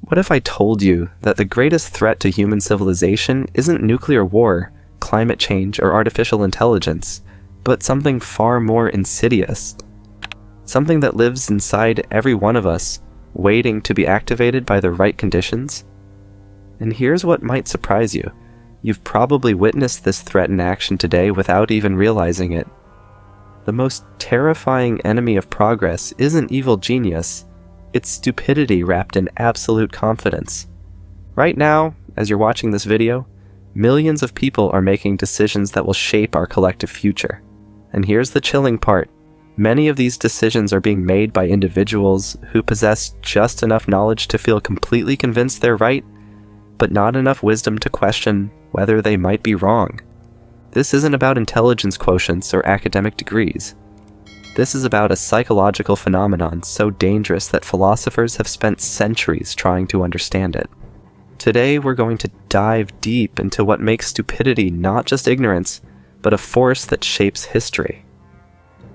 What if I told you that the greatest threat to human civilization isn't nuclear war, climate change, or artificial intelligence, but something far more insidious? Something that lives inside every one of us, waiting to be activated by the right conditions? And here's what might surprise you. You've probably witnessed this threat in action today without even realizing it. The most terrifying enemy of progress isn't evil genius, it's stupidity wrapped in absolute confidence. Right now, as you're watching this video, millions of people are making decisions that will shape our collective future. And here's the chilling part. Many of these decisions are being made by individuals who possess just enough knowledge to feel completely convinced they're right, but not enough wisdom to question whether they might be wrong. This isn't about intelligence quotients or academic degrees. This is about a psychological phenomenon so dangerous that philosophers have spent centuries trying to understand it. Today we're going to dive deep into what makes stupidity not just ignorance, but a force that shapes history.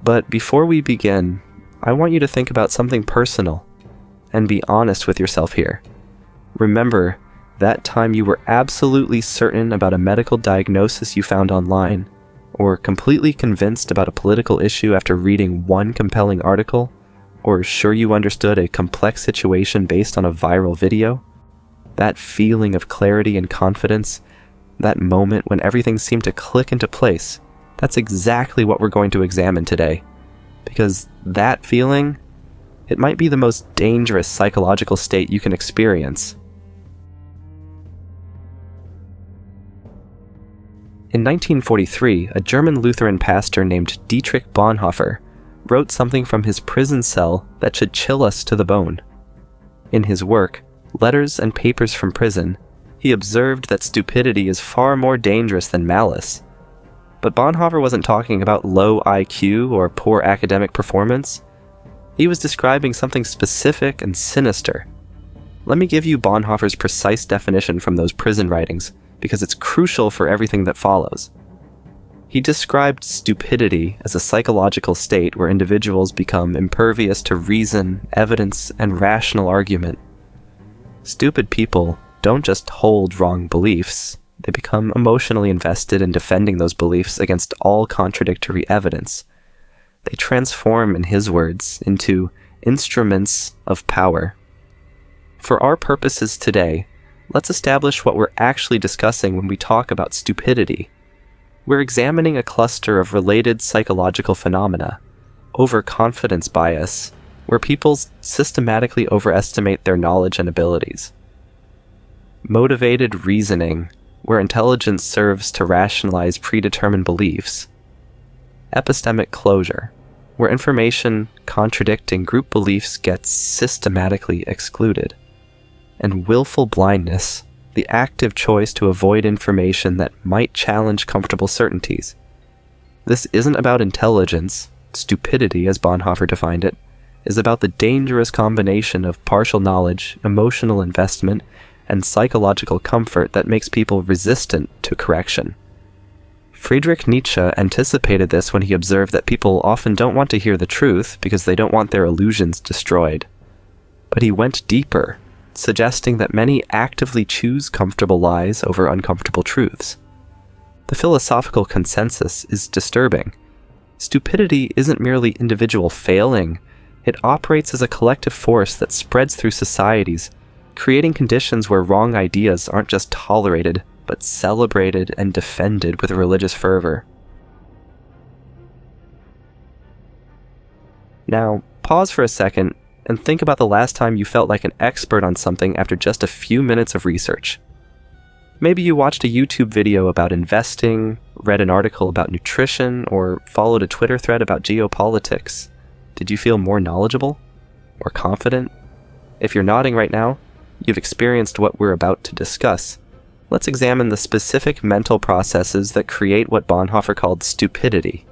But before we begin, I want you to think about something personal and be honest with yourself here. Remember that time you were absolutely certain about a medical diagnosis you found online, or completely convinced about a political issue after reading one compelling article, or sure you understood a complex situation based on a viral video? That feeling of clarity and confidence, that moment when everything seemed to click into place, that's exactly what we're going to examine today. Because that feeling, it might be the most dangerous psychological state you can experience. In 1943, a German Lutheran pastor named Dietrich Bonhoeffer wrote something from his prison cell that should chill us to the bone. In his work, Letters and Papers from Prison, he observed that stupidity is far more dangerous than malice. But Bonhoeffer wasn't talking about low IQ or poor academic performance. He was describing something specific and sinister. Let me give you Bonhoeffer's precise definition from those prison writings, because it's crucial for everything that follows. He described stupidity as a psychological state where individuals become impervious to reason, evidence, and rational argument. Stupid people don't just hold wrong beliefs, they become emotionally invested in defending those beliefs against all contradictory evidence. They transform, in his words, into instruments of power. For our purposes today, let's establish what we're actually discussing when we talk about stupidity. We're examining a cluster of related psychological phenomena: overconfidence bias, where people systematically overestimate their knowledge and abilities; motivated reasoning, where intelligence serves to rationalize predetermined beliefs; epistemic closure, where information contradicting group beliefs gets systematically excluded; and willful blindness, the active choice to avoid information that might challenge comfortable certainties. This isn't about intelligence. Stupidity, as Bonhoeffer defined it, is about the dangerous combination of partial knowledge, emotional investment, and psychological comfort that makes people resistant to correction. Friedrich Nietzsche anticipated this when he observed that people often don't want to hear the truth because they don't want their illusions destroyed. But he went deeper, suggesting that many actively choose comfortable lies over uncomfortable truths. The philosophical consensus is disturbing. Stupidity isn't merely individual failing, it operates as a collective force that spreads through societies, creating conditions where wrong ideas aren't just tolerated, but celebrated and defended with religious fervor. Now, pause for a second and think about the last time you felt like an expert on something after just a few minutes of research. Maybe you watched a YouTube video about investing, read an article about nutrition, or followed a Twitter thread about geopolitics. Did you feel more knowledgeable? More confident? If you're nodding right now, you've experienced what we're about to discuss. Let's examine the specific mental processes that create what Bonhoeffer called stupidity.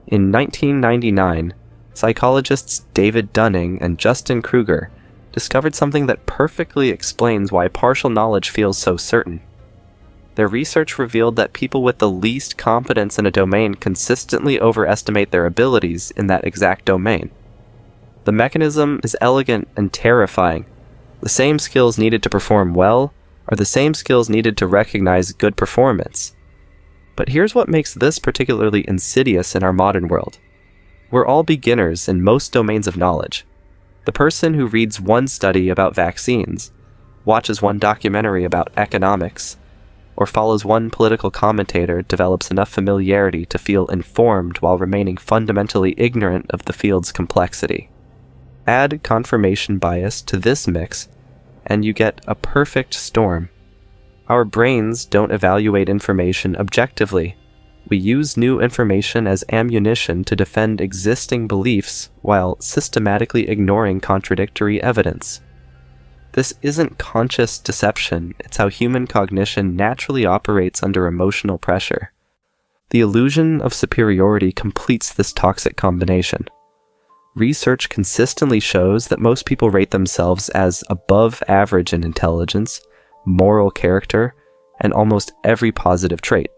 In 1999, psychologists David Dunning and Dunning-Kruger discovered something that perfectly explains why partial knowledge feels so certain. Their research revealed that people with the least competence in a domain consistently overestimate their abilities in that exact domain. The mechanism is elegant and terrifying. The same skills needed to perform well are the same skills needed to recognize good performance. But here's what makes this particularly insidious in our modern world. We're all beginners in most domains of knowledge. The person who reads one study about vaccines, watches one documentary about economics, or follows one political commentator develops enough familiarity to feel informed while remaining fundamentally ignorant of the field's complexity. Add confirmation bias to this mix, and you get a perfect storm. Our brains don't evaluate information objectively. We use new information as ammunition to defend existing beliefs while systematically ignoring contradictory evidence. This isn't conscious deception, it's how human cognition naturally operates under emotional pressure. The illusion of superiority completes this toxic combination. Research consistently shows that most people rate themselves as above average in intelligence, moral character, and almost every positive trait.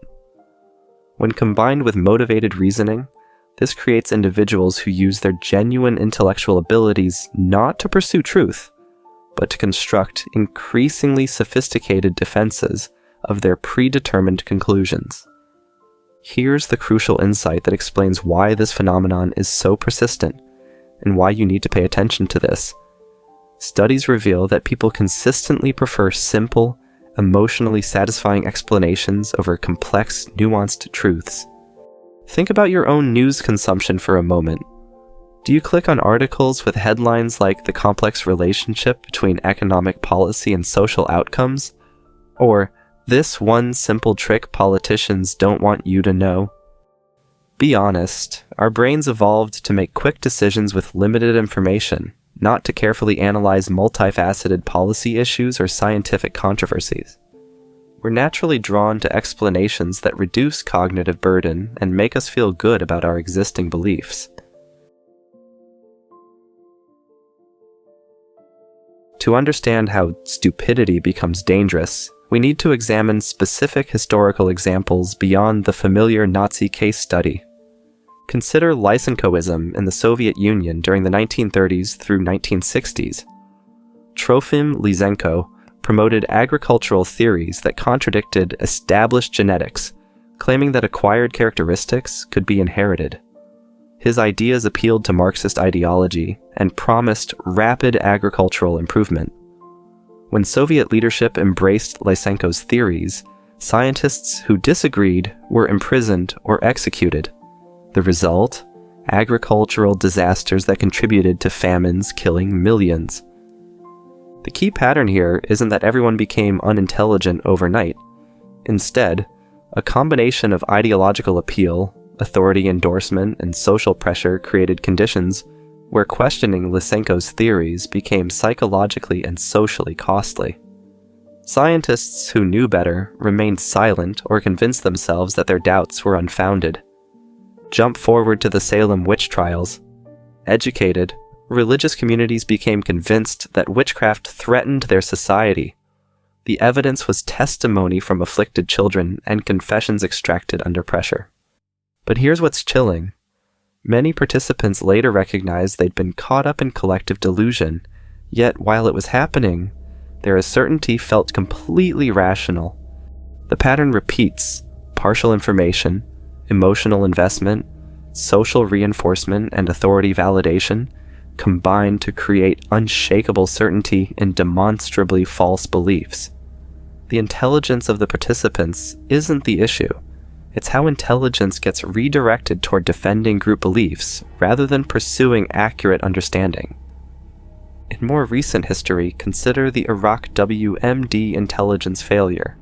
When combined with motivated reasoning, this creates individuals who use their genuine intellectual abilities not to pursue truth, but to construct increasingly sophisticated defenses of their predetermined conclusions. Here's the crucial insight that explains why this phenomenon is so persistent, and why you need to pay attention to this. Studies reveal that people consistently prefer simple, emotionally satisfying explanations over complex, nuanced truths. Think about your own news consumption for a moment. Do you click on articles with headlines like the complex relationship between economic policy and social outcomes? Or, this one simple trick politicians don't want you to know? Be honest, our brains evolved to make quick decisions with limited information, not to carefully analyze multifaceted policy issues or scientific controversies. We're naturally drawn to explanations that reduce cognitive burden and make us feel good about our existing beliefs. To understand how stupidity becomes dangerous, we need to examine specific historical examples beyond the familiar Nazi case study. Consider Lysenkoism in the Soviet Union during the 1930s through 1960s. Trofim Lysenko promoted agricultural theories that contradicted established genetics, claiming that acquired characteristics could be inherited. His ideas appealed to Marxist ideology and promised rapid agricultural improvement. When Soviet leadership embraced Lysenko's theories, scientists who disagreed were imprisoned or executed. The result? Agricultural disasters that contributed to famines killing millions. The key pattern here isn't that everyone became unintelligent overnight. Instead, a combination of ideological appeal, authority endorsement, and social pressure created conditions where questioning Lysenko's theories became psychologically and socially costly. Scientists who knew better remained silent or convinced themselves that their doubts were unfounded. Jump forward to the Salem witch trials. Educated, religious communities became convinced that witchcraft threatened their society. The evidence was testimony from afflicted children and confessions extracted under pressure. But here's what's chilling. Many participants later recognized they'd been caught up in collective delusion, yet while it was happening, their certainty felt completely rational. The pattern repeats: partial information, emotional investment, social reinforcement, and authority validation combine to create unshakable certainty in demonstrably false beliefs. The intelligence of the participants isn't the issue. It's how intelligence gets redirected toward defending group beliefs rather than pursuing accurate understanding. In more recent history, consider the Iraq WMD intelligence failure.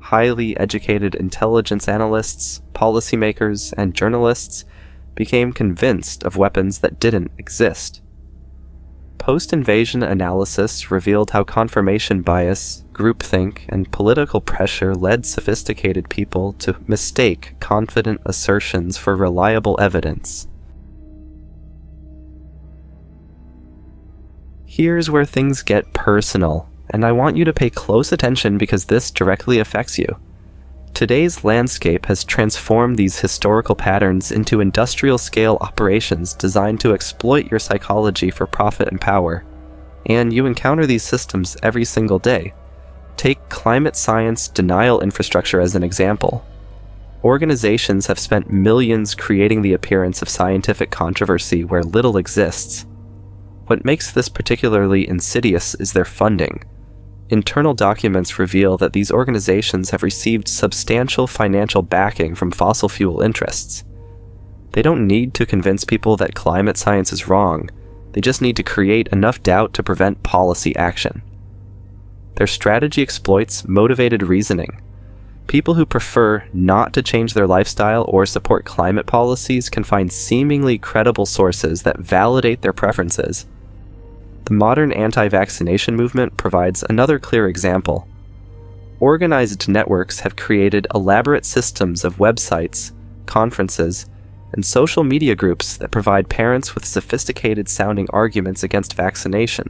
Highly educated intelligence analysts, policymakers, and journalists became convinced of weapons that didn't exist. Post-invasion analysis revealed how confirmation bias, groupthink, and political pressure led sophisticated people to mistake confident assertions for reliable evidence. Here's where things get personal, and I want you to pay close attention because this directly affects you. Today's landscape has transformed these historical patterns into industrial-scale operations designed to exploit your psychology for profit and power. And you encounter these systems every single day. Take climate science denial infrastructure as an example. Organizations have spent millions creating the appearance of scientific controversy where little exists. What makes this particularly insidious is their funding. Internal documents reveal that these organizations have received substantial financial backing from fossil fuel interests. They don't need to convince people that climate science is wrong. They just need to create enough doubt to prevent policy action. Their strategy exploits motivated reasoning. People who prefer not to change their lifestyle or support climate policies can find seemingly credible sources that validate their preferences. The modern anti-vaccination movement provides another clear example. Organized networks have created elaborate systems of websites, conferences, and social media groups that provide parents with sophisticated-sounding arguments against vaccination.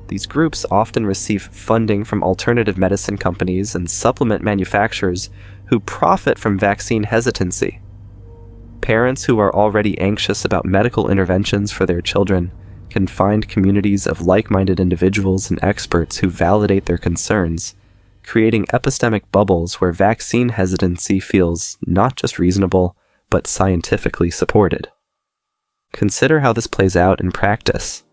These groups often receive funding from alternative medicine companies and supplement manufacturers who profit from vaccine hesitancy. Parents who are already anxious about medical interventions for their children can find communities of like-minded individuals and experts who validate their concerns, creating epistemic bubbles where vaccine hesitancy feels not just reasonable, but scientifically supported. Consider how this plays out in practice.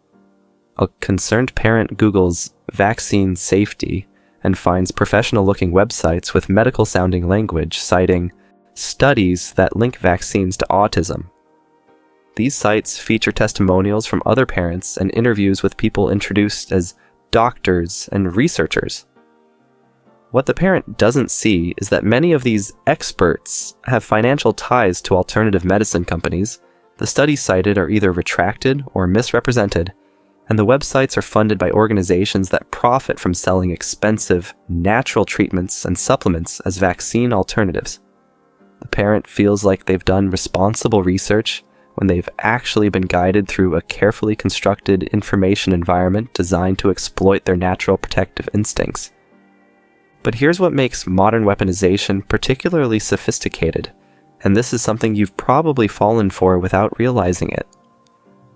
A concerned parent Googles vaccine safety and finds professional-looking websites with medical-sounding language citing studies that link vaccines to autism. These sites feature testimonials from other parents and interviews with people introduced as doctors and researchers. What the parent doesn't see is that many of these experts have financial ties to alternative medicine companies. The studies cited are either retracted or misrepresented, and the websites are funded by organizations that profit from selling expensive, natural treatments and supplements as vaccine alternatives. The parent feels like they've done responsible research when they've actually been guided through a carefully constructed information environment designed to exploit their natural protective instincts. But here's what makes modern weaponization particularly sophisticated, and this is something you've probably fallen for without realizing it.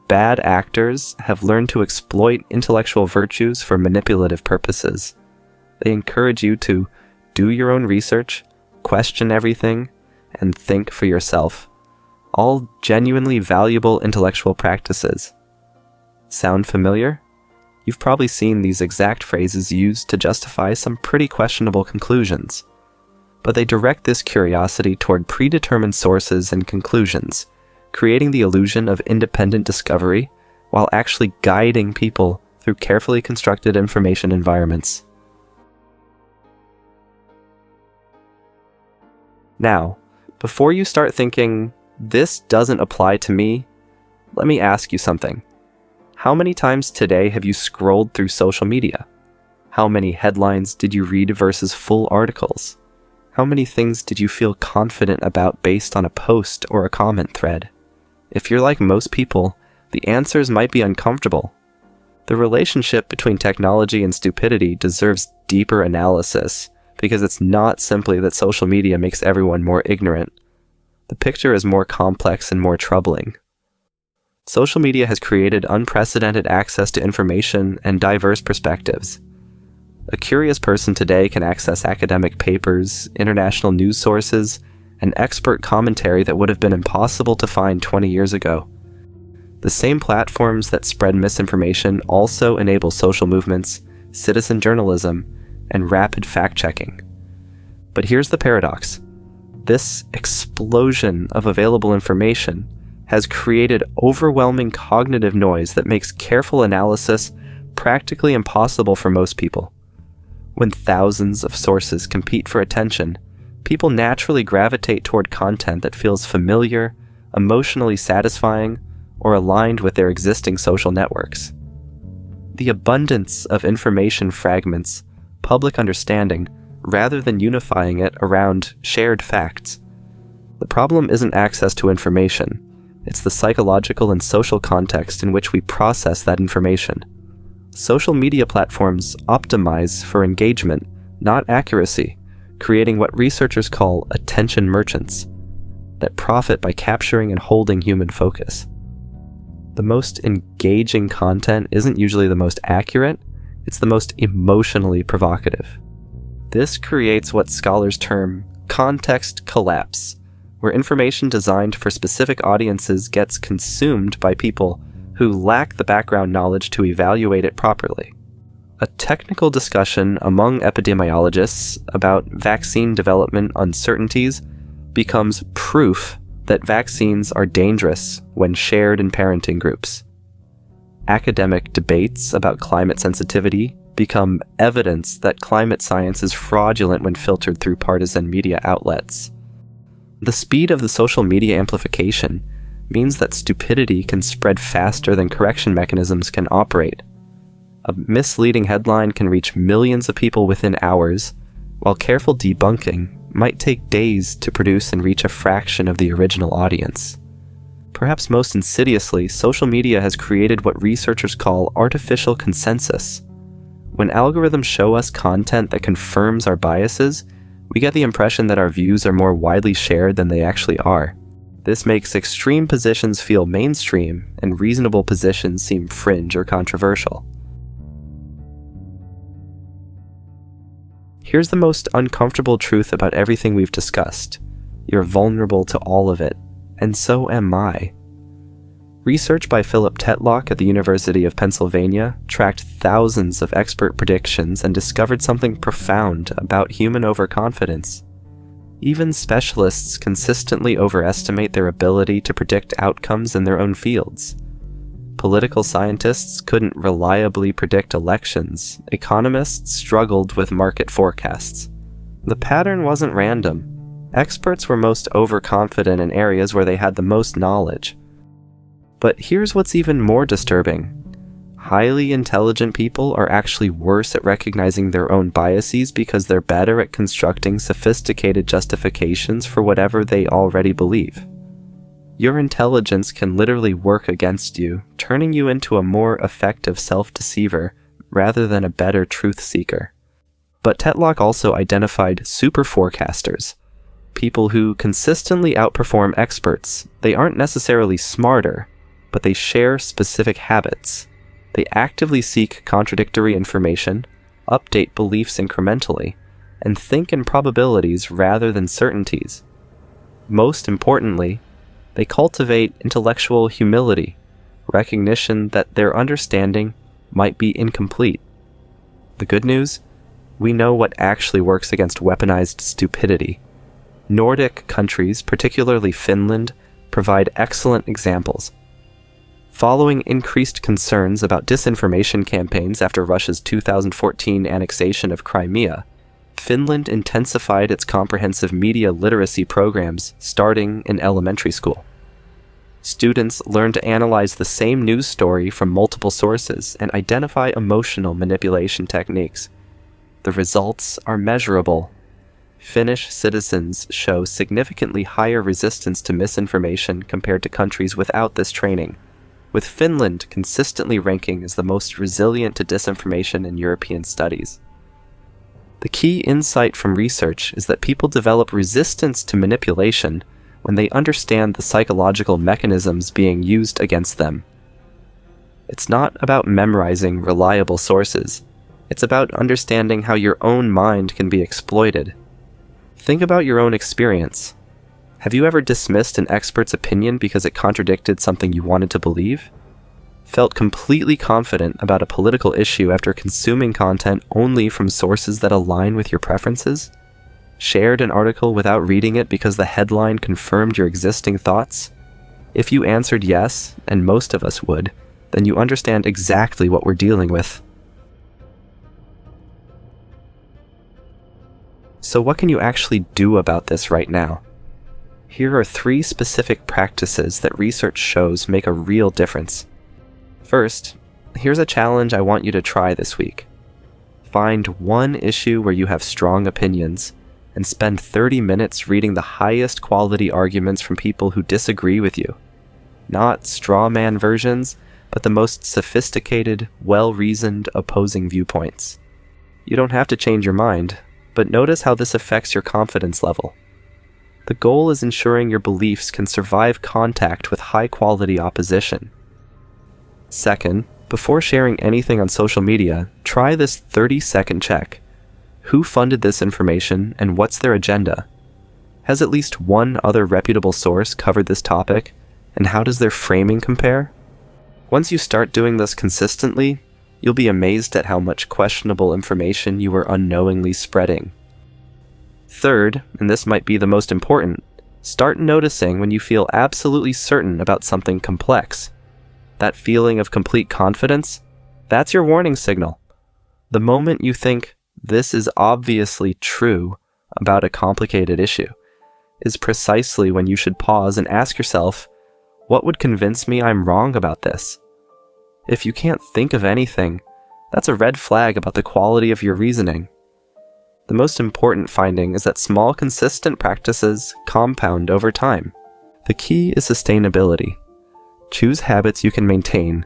Bad actors have learned to exploit intellectual virtues for manipulative purposes. They encourage you to do your own research, question everything, and think for yourself. All genuinely valuable intellectual practices. Sound familiar? You've probably seen these exact phrases used to justify some pretty questionable conclusions. But they direct this curiosity toward predetermined sources and conclusions, creating the illusion of independent discovery while actually guiding people through carefully constructed information environments. Now, before you start thinking, this doesn't apply to me, let me ask you something. How many times today have you scrolled through social media? How many headlines did you read versus full articles? How many things did you feel confident about based on a post or a comment thread? If you're like most people, the answers might be uncomfortable. The relationship between technology and stupidity deserves deeper analysis, because it's not simply that social media makes everyone more ignorant. The picture is more complex and more troubling. Social media has created unprecedented access to information and diverse perspectives. A curious person today can access academic papers, international news sources, and expert commentary that would have been impossible to find 20 years ago. The same platforms that spread misinformation also enable social movements, citizen journalism, and rapid fact-checking. But here's the paradox. This explosion of available information has created overwhelming cognitive noise that makes careful analysis practically impossible for most people. When thousands of sources compete for attention, people naturally gravitate toward content that feels familiar, emotionally satisfying, or aligned with their existing social networks. The abundance of information fragments public understanding rather than unifying it around shared facts. The problem isn't access to information. It's the psychological and social context in which we process that information. Social media platforms optimize for engagement, not accuracy, creating what researchers call attention merchants that profit by capturing and holding human focus. The most engaging content isn't usually the most accurate, it's the most emotionally provocative. This creates what scholars term context collapse, where information designed for specific audiences gets consumed by people who lack the background knowledge to evaluate it properly. A technical discussion among epidemiologists about vaccine development uncertainties becomes proof that vaccines are dangerous when shared in parenting groups. Academic debates about climate sensitivity become evidence that climate science is fraudulent when filtered through partisan media outlets. The speed of the social media amplification means that stupidity can spread faster than correction mechanisms can operate. A misleading headline can reach millions of people within hours, while careful debunking might take days to produce and reach a fraction of the original audience. Perhaps most insidiously, social media has created what researchers call artificial consensus. When algorithms show us content that confirms our biases, we get the impression that our views are more widely shared than they actually are. This makes extreme positions feel mainstream and reasonable positions seem fringe or controversial. Here's the most uncomfortable truth about everything we've discussed. You're vulnerable to all of it, and so am I. Research by Philip Tetlock at the University of Pennsylvania tracked thousands of expert predictions and discovered something profound about human overconfidence. Even specialists consistently overestimate their ability to predict outcomes in their own fields. Political scientists couldn't reliably predict elections. Economists struggled with market forecasts. The pattern wasn't random. Experts were most overconfident in areas where they had the most knowledge. But here's what's even more disturbing. Highly intelligent people are actually worse at recognizing their own biases because they're better at constructing sophisticated justifications for whatever they already believe. Your intelligence can literally work against you, turning you into a more effective self-deceiver rather than a better truth seeker. But Tetlock also identified super forecasters, people who consistently outperform experts. They aren't necessarily smarter, but they share specific habits. They actively seek contradictory information, update beliefs incrementally, and think in probabilities rather than certainties. Most importantly, they cultivate intellectual humility, recognition that their understanding might be incomplete. The good news? We know what actually works against weaponized stupidity. Nordic countries, particularly Finland, provide excellent examples. Following increased concerns about disinformation campaigns after Russia's 2014 annexation of Crimea, Finland intensified its comprehensive media literacy programs starting in elementary school. Students learn to analyze the same news story from multiple sources and identify emotional manipulation techniques. The results are measurable. Finnish citizens show significantly higher resistance to misinformation compared to countries without this training, with Finland consistently ranking as the most resilient to disinformation in European studies. The key insight from research is that people develop resistance to manipulation when they understand the psychological mechanisms being used against them. It's not about memorizing reliable sources. It's about understanding how your own mind can be exploited. Think about your own experience. Have you ever dismissed an expert's opinion because it contradicted something you wanted to believe? Felt completely confident about a political issue after consuming content only from sources that align with your preferences? Shared an article without reading it because the headline confirmed your existing thoughts? If you answered yes, and most of us would, then you understand exactly what we're dealing with. So what can you actually do about this right now? Here are 3 specific practices that research shows make a real difference. First, here's a challenge I want you to try this week. Find one issue where you have strong opinions, and spend 30 minutes reading the highest quality arguments from people who disagree with you. Not straw man versions, but the most sophisticated, well-reasoned opposing viewpoints. You don't have to change your mind, but notice how this affects your confidence level. The goal is ensuring your beliefs can survive contact with high-quality opposition. Second, before sharing anything on social media, try this 30-second check. Who funded this information and what's their agenda? Has at least one other reputable source covered this topic, and how does their framing compare? Once you start doing this consistently, you'll be amazed at how much questionable information you are unknowingly spreading. Third, and this might be the most important, start noticing when you feel absolutely certain about something complex. That feeling of complete confidence, that's your warning signal. The moment you think, this is obviously true about a complicated issue, is precisely when you should pause and ask yourself, what would convince me I'm wrong about this? If you can't think of anything, that's a red flag about the quality of your reasoning. The most important finding is that small, consistent practices compound over time. The key is sustainability. Choose habits you can maintain,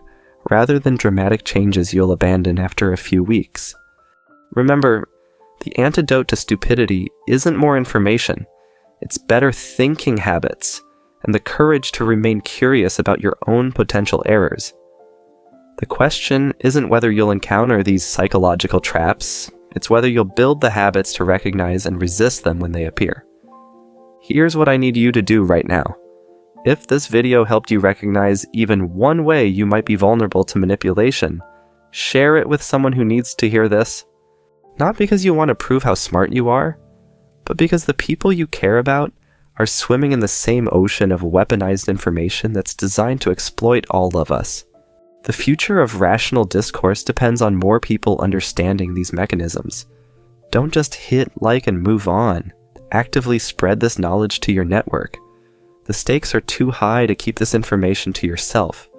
rather than dramatic changes you'll abandon after a few weeks. Remember, the antidote to stupidity isn't more information. It's better thinking habits, and the courage to remain curious about your own potential errors. The question isn't whether you'll encounter these psychological traps, it's whether you'll build the habits to recognize and resist them when they appear. Here's what I need you to do right now. If this video helped you recognize even one way you might be vulnerable to manipulation, share it with someone who needs to hear this. Not because you want to prove how smart you are, but because the people you care about are swimming in the same ocean of weaponized information that's designed to exploit all of us. The future of rational discourse depends on more people understanding these mechanisms. Don't just hit like and move on. Actively spread this knowledge to your network. The stakes are too high to keep this information to yourself.